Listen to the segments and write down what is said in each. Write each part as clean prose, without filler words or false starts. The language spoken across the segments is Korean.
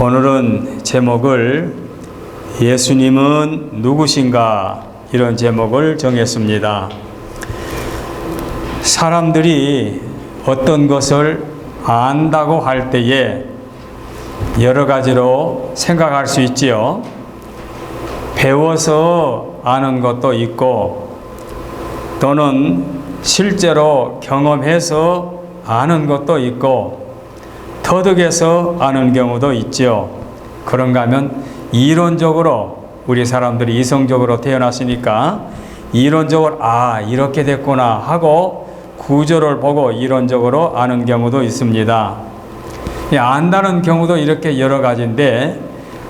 오늘은 제목을 예수님은 누구신가 이런 제목을 정했습니다. 사람들이 어떤 것을 안다고 할 때에 여러 가지로 생각할 수 있지요. 배워서 아는 것도 있고 또는 실제로 경험해서 아는 것도 있고 터득해서 아는 경우도 있죠. 그런가 하면 이론적으로 우리 사람들이 이성적으로 태어났으니까 이론적으로 이렇게 됐구나 하고 구조를 보고 이론적으로 아는 경우도 있습니다. 안다는 경우도 이렇게 여러 가지인데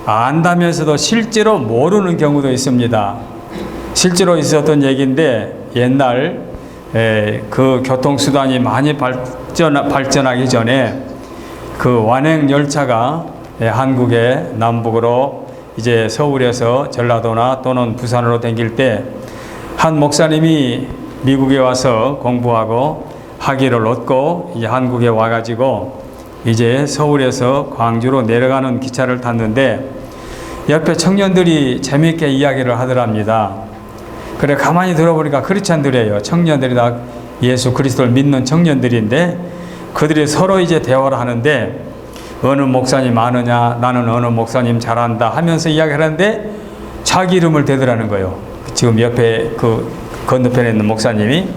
안다면서도 실제로 모르는 경우도 있습니다. 실제로 있었던 얘기인데 옛날 그 교통수단이 많이 발전하기 전에 그 완행 열차가 한국의 남북으로 이제 서울에서 전라도나 또는 부산으로 다닐 때 한 목사님이 미국에 와서 공부하고 학위를 얻고 이제 한국에 와가지고 이제 서울에서 광주로 내려가는 기차를 탔는데 옆에 청년들이 재미있게 이야기를 하더랍니다. 그래 가만히 들어보니까 크리스찬들이에요. 청년들이 다 예수 그리스도를 믿는 청년들인데 그들이 서로 이제 대화를 하는데 어느 목사님 아느냐, 나는 어느 목사님 잘한다 하면서 이야기를 하는데 자기 이름을 대더라는 거예요. 지금 옆에 그 건너편에 있는 목사님이.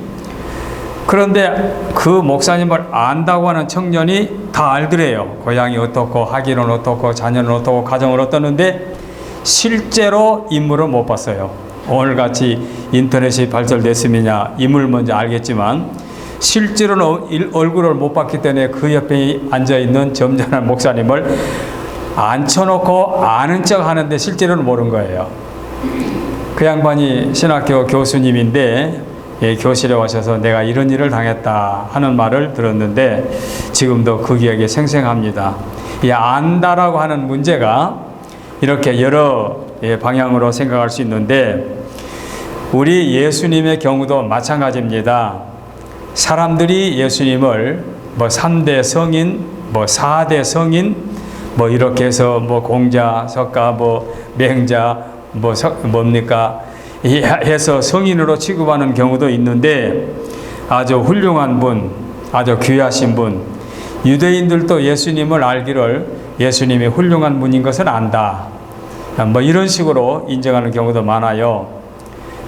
그런데 그 목사님을 안다고 하는 청년이 다 알더래요. 고향이 어떻고 학위는 어떻고 자녀는 어떻고 가정을 어떠는데 실제로 인물을 못 봤어요. 오늘같이 인터넷이 발달됐으면야 인물 먼저 알겠지만 실제로는 얼굴을 못 봤기 때문에 그 옆에 앉아있는 점잖은 목사님을 앉혀놓고 아는 척 하는데 실제로는 모르는 거예요. 그 양반이 신학교 교수님인데 교실에 오셔서 내가 이런 일을 당했다 하는 말을 들었는데 지금도 그 기억이 생생합니다. 이 안다라고 하는 문제가 이렇게 여러 방향으로 생각할 수 있는데 우리 예수님의 경우도 마찬가지입니다. 사람들이 예수님을 3대 성인, 4대 성인, 이렇게 해서 공자, 석가, 맹자, 뭡니까? 해서 성인으로 취급하는 경우도 있는데 아주 훌륭한 분, 아주 귀하신 분, 유대인들도 예수님을 알기를 예수님이 훌륭한 분인 것을 안다. 이런 식으로 인정하는 경우도 많아요.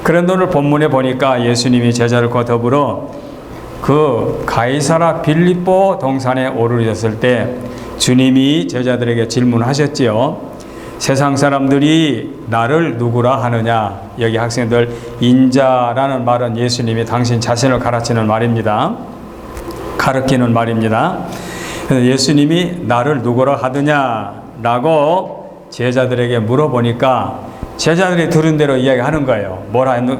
그런데 오늘 본문에 보니까 예수님이 제자들과 더불어 그 가이사라 빌립보 동산에 오르셨을 때 주님이 제자들에게 질문하셨지요. 세상 사람들이 나를 누구라 하느냐. 여기 학생들 인자라는 말은 예수님이 당신 자신을 가르치는 말입니다. 가르치는 말입니다. 예수님이 나를 누구라 하느냐라고 제자들에게 물어보니까 제자들이 들은 대로 이야기하는 거예요.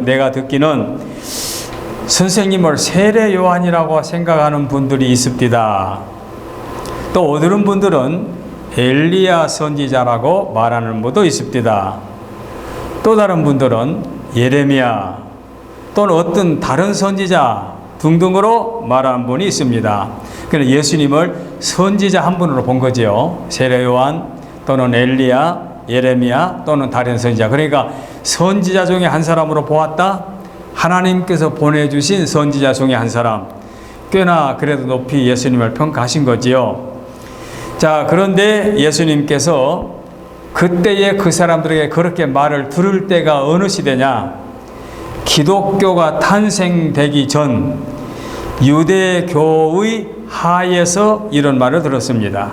내가 듣기는 선생님을 세례 요한이라고 생각하는 분들이 있습니다. 또 어떤 분들은 엘리야 선지자라고 말하는 분도 있습니다. 또 다른 분들은 예레미야 또는 어떤 다른 선지자 등등으로 말하는 분이 있습니다. 그래서 예수님을 선지자 한 분으로 본 거죠. 세례 요한 또는 엘리야, 예레미야 또는 다른 선지자. 그러니까 선지자 중에 한 사람으로 보았다. 하나님께서 보내주신 선지자 중에 한 사람, 꽤나 그래도 높이 예수님을 평가하신 거지요. 자, 그런데 예수님께서 그때의 그 사람들에게 그렇게 말을 들을 때가 어느 시대냐? 기독교가 탄생되기 전 유대교의 하에서 이런 말을 들었습니다.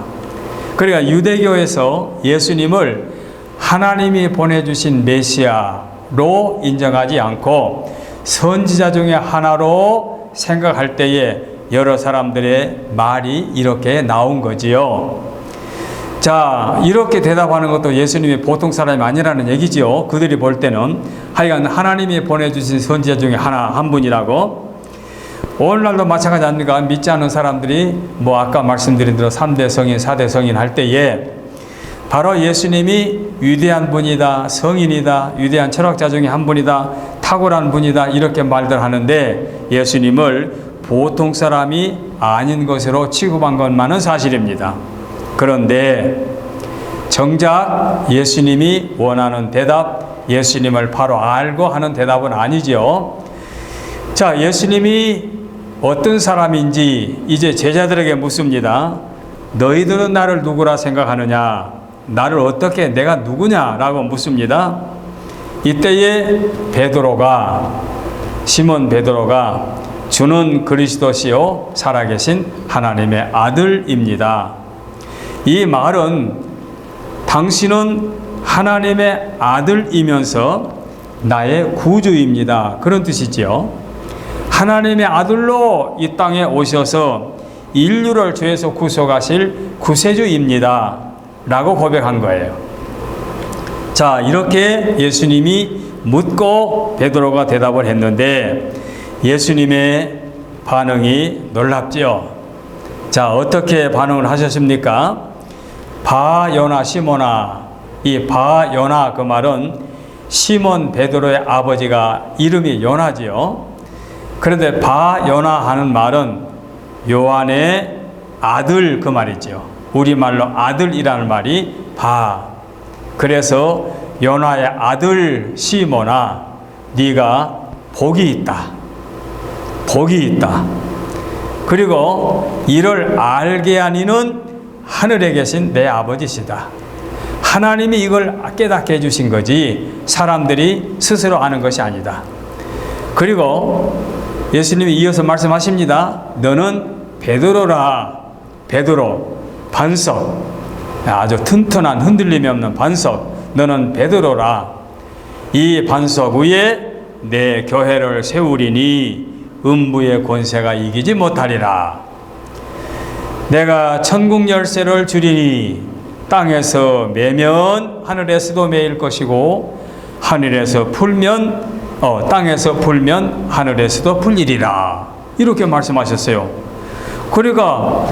그러니까 유대교에서 예수님을 하나님이 보내주신 메시아로 인정하지 않고 선지자 중에 하나로 생각할 때에 여러 사람들의 말이 이렇게 나온 거지요. 자, 이렇게 대답하는 것도 예수님이 보통 사람이 아니라는 얘기지요. 그들이 볼 때는 하여간 하나님이 보내주신 선지자 중에 한 분이라고. 오늘날도 마찬가지 아닙니까? 믿지 않는 사람들이 아까 말씀드린 대로 3대 성인, 4대 성인 할 때에 바로 예수님이 위대한 분이다, 성인이다, 위대한 철학자 중에 한 분이다, 탁월한 분이다 이렇게 말들 하는데 예수님을 보통 사람이 아닌 것으로 취급한 것만은 사실입니다. 그런데 정작 예수님이 원하는 대답, 예수님을 바로 알고 하는 대답은 아니죠. 자, 예수님이 어떤 사람인지 이제 제자들에게 묻습니다. 너희들은 나를 누구라 생각하느냐? 나를 어떻게, 내가 누구냐라고 묻습니다. 이때에 시몬 베드로가 주는 그리스도시요 살아계신 하나님의 아들입니다. 이 말은 당신은 하나님의 아들이면서 나의 구주입니다, 그런 뜻이지요. 하나님의 아들로 이 땅에 오셔서 인류를 죄에서 구속하실 구세주입니다 라고 고백한 거예요. 자, 이렇게 예수님이 묻고 베드로가 대답을 했는데 예수님의 반응이 놀랍지요. 자, 어떻게 반응을 하셨습니까? 바요나 시몬아. 이 바요나, 그 말은 시몬 베드로의 아버지가 이름이 요나지요. 그런데 바요나 하는 말은 요한의 아들, 그 말이죠. 우리말로 아들이라는 말이 그래서 요나의 아들 시몬아, 네가 복이 있다. 복이 있다. 그리고 이를 알게 하니는 하늘에 계신 내 아버지시다. 하나님이 이걸 깨닫게 해주신 거지 사람들이 스스로 아는 것이 아니다. 그리고 예수님이 이어서 말씀하십니다. 너는 베드로라. 베드로, 반석, 아주 튼튼한 흔들림이 없는 반석, 너는 베드로라. 이 반석 위에 내 교회를 세우리니 음부의 권세가 이기지 못하리라. 내가 천국 열쇠를 주리니 땅에서 매면 하늘에서도 매일 것이고 땅에서 풀면 하늘에서도 풀리리라. 이렇게 말씀하셨어요. 그러니까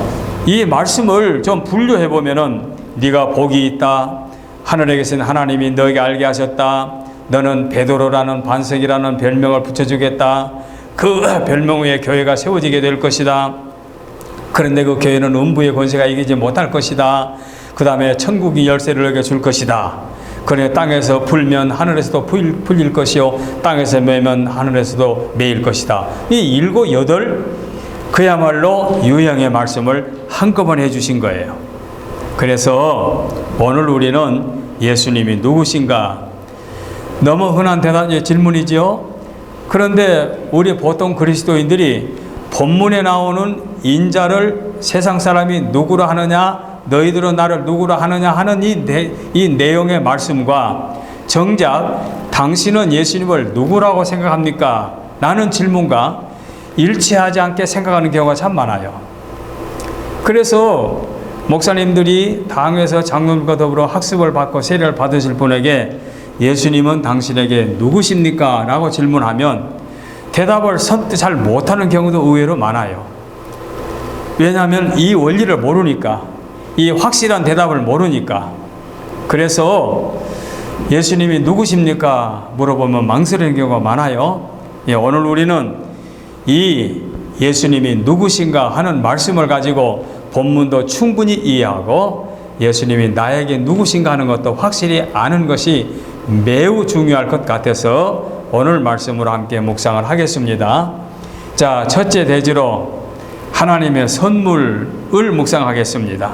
이 말씀을 좀 분류해 보면은 네가 복이 있다. 하늘에 계신 하나님이 너에게 알게 하셨다. 너는 베드로라는 반석이라는 별명을 붙여주겠다. 그 별명 위에 교회가 세워지게 될 것이다. 그런데 그 교회는 음부의 권세가 이기지 못할 것이다. 그 다음에 천국이 열쇠를 너에게 줄 것이다. 그래, 땅에서 풀면 하늘에서도 풀릴 것이요 땅에서 매면 하늘에서도 매일 것이다. 이 7, 8 그야말로 유형의 말씀을 한꺼번에 해주신 거예요. 그래서 오늘 우리는 예수님이 누구신가? 너무 흔한 질문이지요. 그런데 우리 보통 그리스도인들이 본문에 나오는 인자를 세상 사람이 누구라 하느냐, 너희들은 나를 누구라 하느냐 하는 이 내용의 말씀과 정작 당신은 예수님을 누구라고 생각합니까? 라는 질문과 일치하지 않게 생각하는 경우가 참 많아요. 그래서 목사님들이 당에서 장로님과 더불어 학습을 받고 세례를 받으실 분에게 예수님은 당신에게 누구십니까? 라고 질문하면 대답을 선뜻 잘 못하는 경우도 의외로 많아요. 왜냐하면 이 원리를 모르니까, 이 확실한 대답을 모르니까. 그래서 예수님이 누구십니까? 물어보면 망설이는 경우가 많아요. 오늘 우리는 이 예수님이 누구신가 하는 말씀을 가지고 본문도 충분히 이해하고 예수님이 나에게 누구신가 하는 것도 확실히 아는 것이 매우 중요할 것 같아서 오늘 말씀으로 함께 묵상을 하겠습니다. 자, 첫째 대지로 하나님의 선물을 묵상하겠습니다.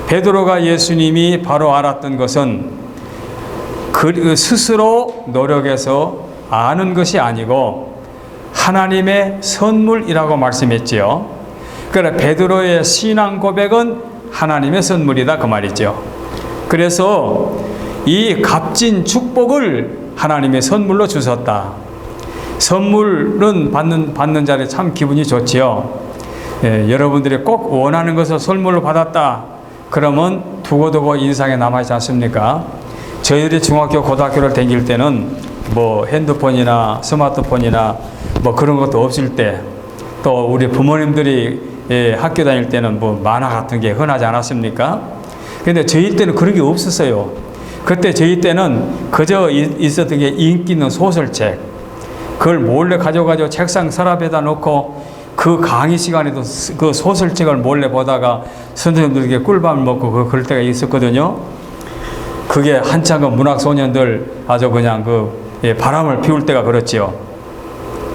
베드로가 예수님이 바로 알았던 것은 그 스스로 노력해서 아는 것이 아니고 하나님의 선물이라고 말씀했지요. 그러나 베드로의 신앙 고백은 하나님의 선물이다, 그 말이죠. 그래서 이 값진 축복을 하나님의 선물로 주셨다. 선물은 받는 자리 참 기분이 좋지요. 여러분들이 꼭 원하는 것을 선물로 받았다 그러면 두고두고 인상에 남아있지 않습니까? 저희들이 중학교 고등학교를 다닐 때는 뭐 핸드폰이나 스마트폰이나 뭐 그런 것도 없을 때, 또 우리 부모님들이 학교 다닐 때는 뭐 만화 같은 게 흔하지 않았습니까? 근데 저희 때는 그런 게 없었어요. 그때 저희 때는 그저 있었던 게 인기 있는 소설책, 그걸 몰래 가져가지고 책상 서랍에다 놓고 그 강의 시간에도 그 소설책을 몰래 보다가 선생님들에게 꿀밤을 먹고 그럴 때가 있었거든요. 그게 한창 그 문학소년들 아주 그냥 바람을 피울 때가 그렇지요.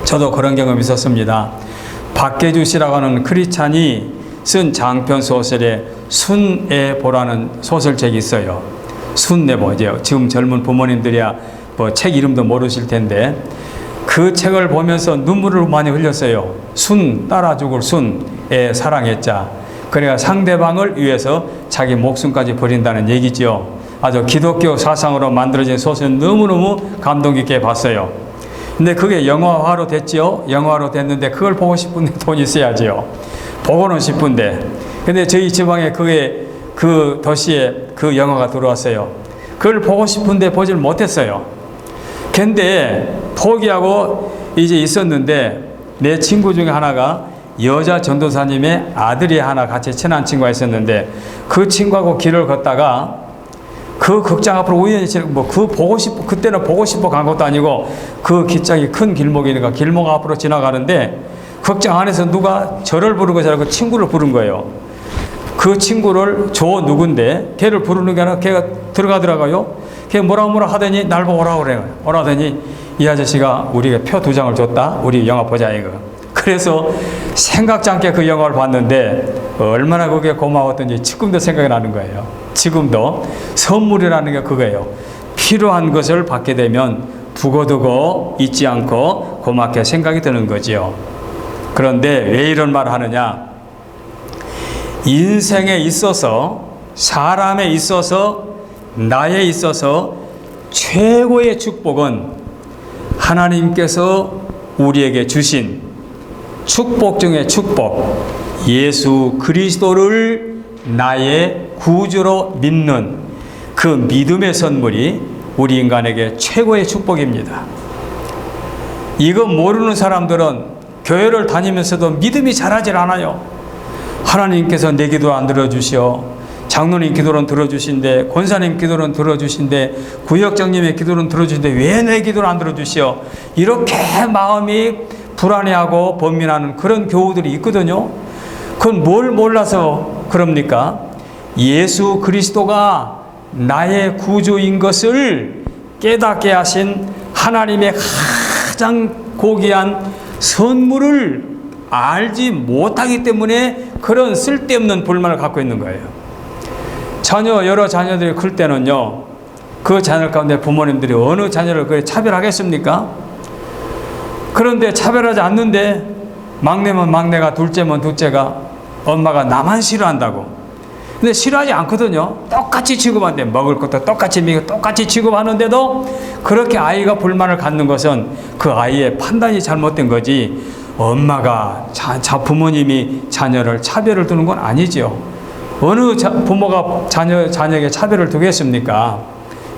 저도 그런 경험이 있었습니다. 박계주 씨라고 하는 크리스찬이 쓴 장편 소설에 순애보라는 소설책이 있어요. 순애보, 지금 젊은 부모님들이야 책 이름도 모르실 텐데 그 책을 보면서 눈물을 많이 흘렸어요. 따라 죽을 순애 사랑했자. 그래야 상대방을 위해서 자기 목숨까지 버린다는 얘기죠. 아주 기독교 사상으로 만들어진 소설 너무너무 감동 깊게 봤어요. 근데 그게 영화화로 됐죠. 영화화로 됐는데 그걸 보고 싶은데 돈이 있어야지요. 보고는 싶은데. 근데 저희 지방에 그 도시에 그 영화가 들어왔어요. 그걸 보고 싶은데 보질 못했어요. 근데 포기하고 이제 있었는데 내 친구 중에 하나가 여자 전도사님의 아들이 하나 같이 친한 친구가 있었는데 그 친구하고 길을 걷다가 그 극장 앞으로 우연히 그때는 보고 싶어 간 것도 아니고 그 길장이 큰 길목이니까 길목 앞으로 지나가는데 극장 안에서 누가 저를 부른 것이 아니고 친구를 부른 거예요. 그 친구를 누군데 걔를 부르는 게 아니라 걔가 들어가더라고요. 걔 뭐라 하더니 날 보고 오라고 그래요. 오라더니 이 아저씨가 우리에게 표 2장을 줬다. 우리 영화 보자 이거. 그래서 생각지 않게 그 영화를 봤는데 얼마나 그게 고마웠던지 지금도 생각이 나는 거예요. 지금도 선물이라는 게 그거예요. 필요한 것을 받게 되면 두고두고 잊지 않고 고맙게 생각이 드는 거지요. 그런데 왜 이런 말을 하느냐? 인생에 있어서, 사람에 있어서, 나에 있어서 최고의 축복은 하나님께서 우리에게 주신 축복 중에 축복, 예수 그리스도를 나의 구주로 믿는 그 믿음의 선물이 우리 인간에게 최고의 축복입니다. 이거 모르는 사람들은 교회를 다니면서도 믿음이 자라질 않아요. 하나님께서 내 기도 안 들어주시오. 장로님 기도는 들어주신데, 권사님 기도는 들어주신데, 구역장님의 기도는 들어주신데 왜 내 기도를 안 들어주시오? 이렇게 마음이 불안해하고 번민하는 그런 교우들이 있거든요. 그건 뭘 몰라서 그럽니까? 예수 그리스도가 나의 구주인 것을 깨닫게 하신 하나님의 가장 고귀한 선물을 알지 못하기 때문에 그런 쓸데없는 불만을 갖고 있는 거예요. 여러 자녀들이 클 때는요, 그 자녀 가운데 부모님들이 어느 자녀를 그렇게 차별하겠습니까? 그런데 차별하지 않는데 막내면 막내가, 둘째면 둘째가 엄마가 나만 싫어한다고. 근데 싫어하지 않거든요. 똑같이 취급하는데, 먹을 것도 똑같이 먹이고 똑같이 취급하는데도 그렇게 아이가 불만을 갖는 것은 그 아이의 판단이 잘못된 거지, 엄마가 부모님이 자녀를 차별을 두는 건 아니죠. 어느 부모가 자녀에게 차별을 두겠습니까?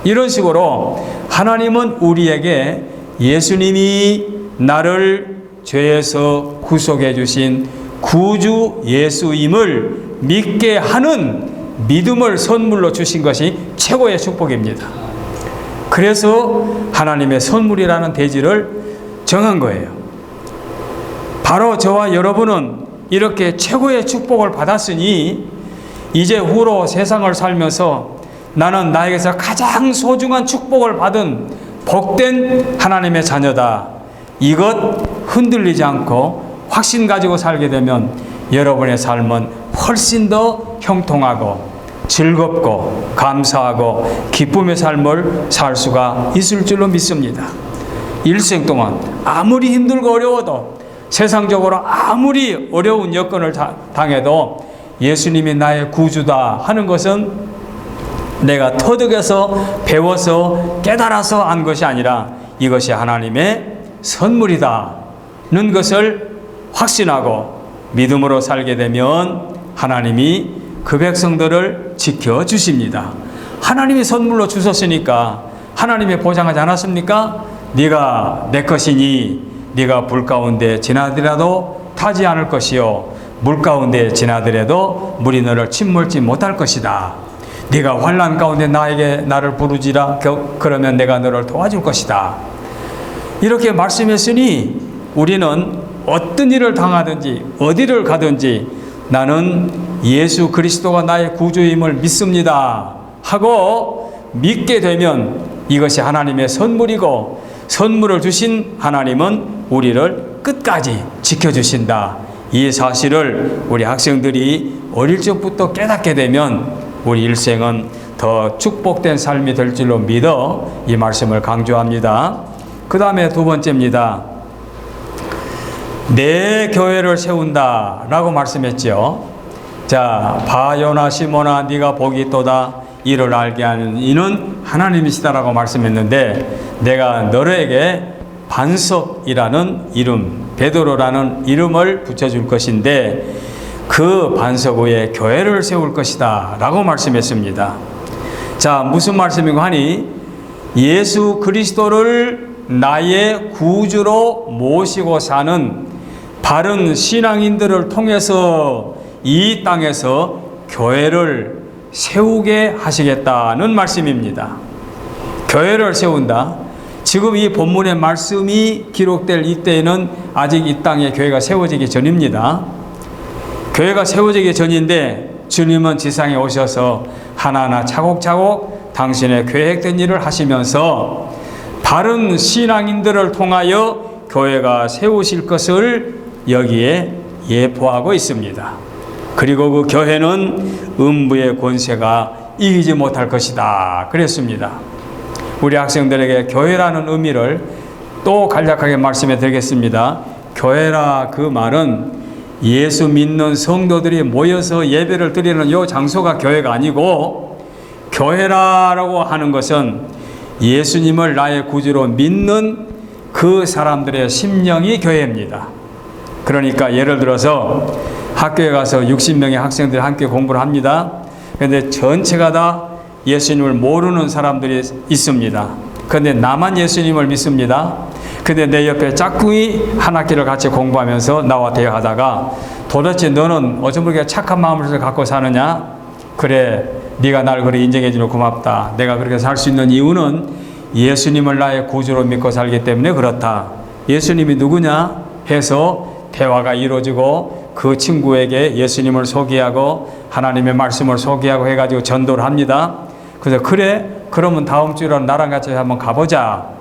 이런 식으로 하나님은 우리에게 예수님이 나를 죄에서 구속해 주신 구주 예수임을 믿게 하는 믿음을 선물로 주신 것이 최고의 축복입니다. 그래서 하나님의 선물이라는 대지를 정한 거예요. 바로 저와 여러분은 이렇게 최고의 축복을 받았으니 이제 후로 세상을 살면서 나는 나에게서 가장 소중한 축복을 받은 복된 하나님의 자녀다. 이것 흔들리지 않고 확신 가지고 살게 되면 여러분의 삶은 훨씬 더 형통하고 즐겁고 감사하고 기쁨의 삶을 살 수가 있을 줄로 믿습니다. 일생 동안 아무리 힘들고 어려워도, 세상적으로 아무리 어려운 여건을 당해도 예수님이 나의 구주다 하는 것은 내가 터득해서 배워서 깨달아서 안 것이 아니라 이것이 하나님의 선물이다는 것을 확신하고 믿음으로 살게 되면 하나님이 그 백성들을 지켜주십니다. 하나님이 선물로 주셨으니까 하나님이 보장하지 않았습니까? 네가 내 것이니 네가 불 가운데 지나더라도 타지 않을 것이요, 물 가운데 지나더라도 물이 너를 침몰지 못할 것이다. 네가 환난 가운데 나를 부르지라, 그러면 내가 너를 도와줄 것이다. 이렇게 말씀했으니 우리는 어떤 일을 당하든지 어디를 가든지 나는 예수 그리스도가 나의 구주임을 믿습니다 하고 믿게 되면 이것이 하나님의 선물이고, 선물을 주신 하나님은 우리를 끝까지 지켜주신다. 이 사실을 우리 학생들이 어릴 적부터 깨닫게 되면 우리 일생은 더 축복된 삶이 될 줄로 믿어 이 말씀을 강조합니다. 그 다음에 두 번째입니다. 내 교회를 세운다 라고 말씀했죠. 자, 바요나 시몬아 네가 복이 있도다. 이를 알게 하는 이는 하나님이시다라고 말씀했는데, 내가 너에게 반석이라는 이름, 베드로라는 이름을 붙여줄 것인데 그 반석 위에 교회를 세울 것이다 라고 말씀했습니다. 자, 무슨 말씀이고 하니, 예수 그리스도를 나의 구주로 모시고 사는 바른 신앙인들을 통해서 이 땅에서 교회를 세우게 하시겠다는 말씀입니다. 교회를 세운다. 지금 이 본문의 말씀이 기록될 이때에는 아직 이 땅에 교회가 세워지기 전입니다. 교회가 세워지기 전인데 주님은 지상에 오셔서 하나하나 차곡차곡 당신의 계획된 일을 하시면서 바른 신앙인들을 통하여 교회가 세우실 것을 여기에 예포하고 있습니다. 그리고 그 교회는 음부의 권세가 이기지 못할 것이다 그랬습니다. 우리 학생들에게 교회라는 의미를 또 간략하게 말씀해 드리겠습니다. 교회라 그 말은 예수 믿는 성도들이 모여서 예배를 드리는 이 장소가 교회가 아니고, 교회라고 하는 것은 예수님을 나의 구주로 믿는 그 사람들의 심령이 교회입니다. 그러니까 예를 들어서 학교에 가서 60명의 학생들이 함께 공부를 합니다. 그런데 전체가 다 예수님을 모르는 사람들이 있습니다. 그런데 나만 예수님을 믿습니다. 근데 내 옆에 짝꿍이 한 학기를 같이 공부하면서 나와 대화하다가, 도대체 너는 어쩜 그렇게 착한 마음을 갖고 사느냐? 그래, 네가 날 그렇게 인정해 주면 고맙다. 내가 그렇게 살 수 있는 이유는 예수님을 나의 구주로 믿고 살기 때문에 그렇다. 예수님이 누구냐? 해서 대화가 이루어지고 그 친구에게 예수님을 소개하고 하나님의 말씀을 소개하고 해가지고 전도를 합니다. 그래서 그래, 그러면 다음 주로 나랑 같이 한번 가보자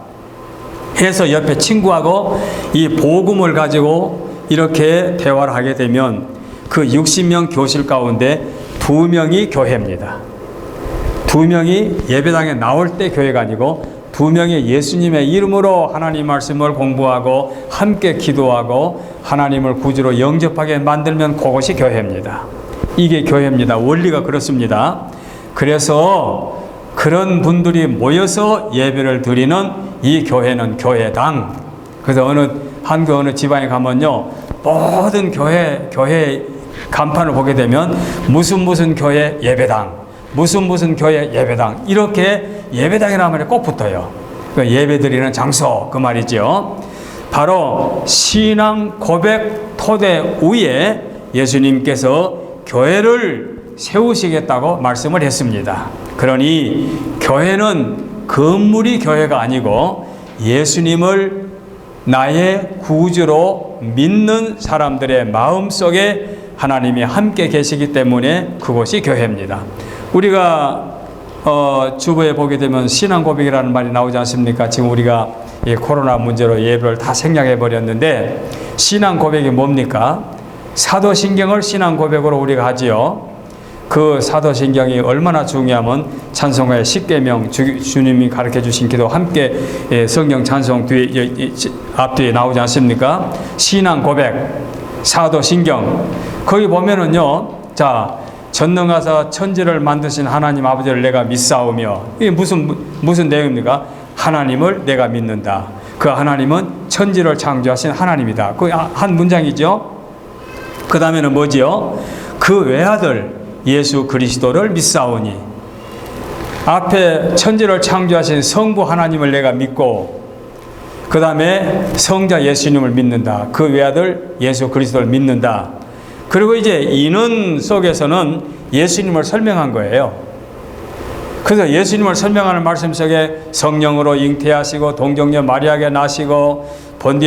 해서 옆에 친구하고 이 복음을 가지고 이렇게 대화를 하게 되면 그 60명 교실 가운데 2명이 교회입니다. 2명이 예배당에 나올 때 교회가 아니고 2명이 예수님의 이름으로 하나님 말씀을 공부하고 함께 기도하고 하나님을 구주로 영접하게 만들면 그것이 교회입니다. 이게 교회입니다. 원리가 그렇습니다. 그래서 그런 분들이 모여서 예배를 드리는 이 교회는 교회당. 그래서 한국 어느 지방에 가면요, 모든 교회 간판을 보게 되면 무슨 교회 예배당, 무슨 교회 예배당, 이렇게 예배당이라는 말이 꼭 붙어요. 그 예배 드리는 장소, 그 말이죠. 바로 신앙 고백 토대 위에 예수님께서 교회를 세우시겠다고 말씀을 했습니다. 그러니 교회는 건물이 교회가 아니고 예수님을 나의 구주로 믿는 사람들의 마음속에 하나님이 함께 계시기 때문에 그것이 교회입니다. 우리가 주보에 보게 되면 신앙 고백이라는 말이 나오지 않습니까? 지금 우리가 이 코로나 문제로 예배를 다 생략해 버렸는데, 신앙 고백이 뭡니까? 사도신경을 신앙 고백으로 우리가 하지요. 그 사도신경이 얼마나 중요하면 찬송가의 10계명, 주님이 가르쳐 주신 기도 함께 성경 찬송 뒤에 앞뒤에 나오지 않습니까? 신앙 고백, 사도신경. 거기 보면은요, 자, 전능하사 천지를 만드신 하나님 아버지를 내가 믿사오며, 이게 무슨 내용입니까? 하나님을 내가 믿는다. 그 하나님은 천지를 창조하신 하나님이다. 그 한 문장이죠. 그 다음에는 뭐지요? 그 외아들 예수 그리스도를 믿사오니, 앞에 천지를 창조하신 성부 하나님을 내가 믿고, 그 다음에 성자 예수님을 믿는다. 그 외아들 예수 그리스도를 믿는다. 그리고 이제 인은 속에서는 예수님을 설명한 거예요. 그래서 예수님을 설명하는 말씀 속에 성령으로 잉태하시고 동정녀 마리아에게 나시고 본디오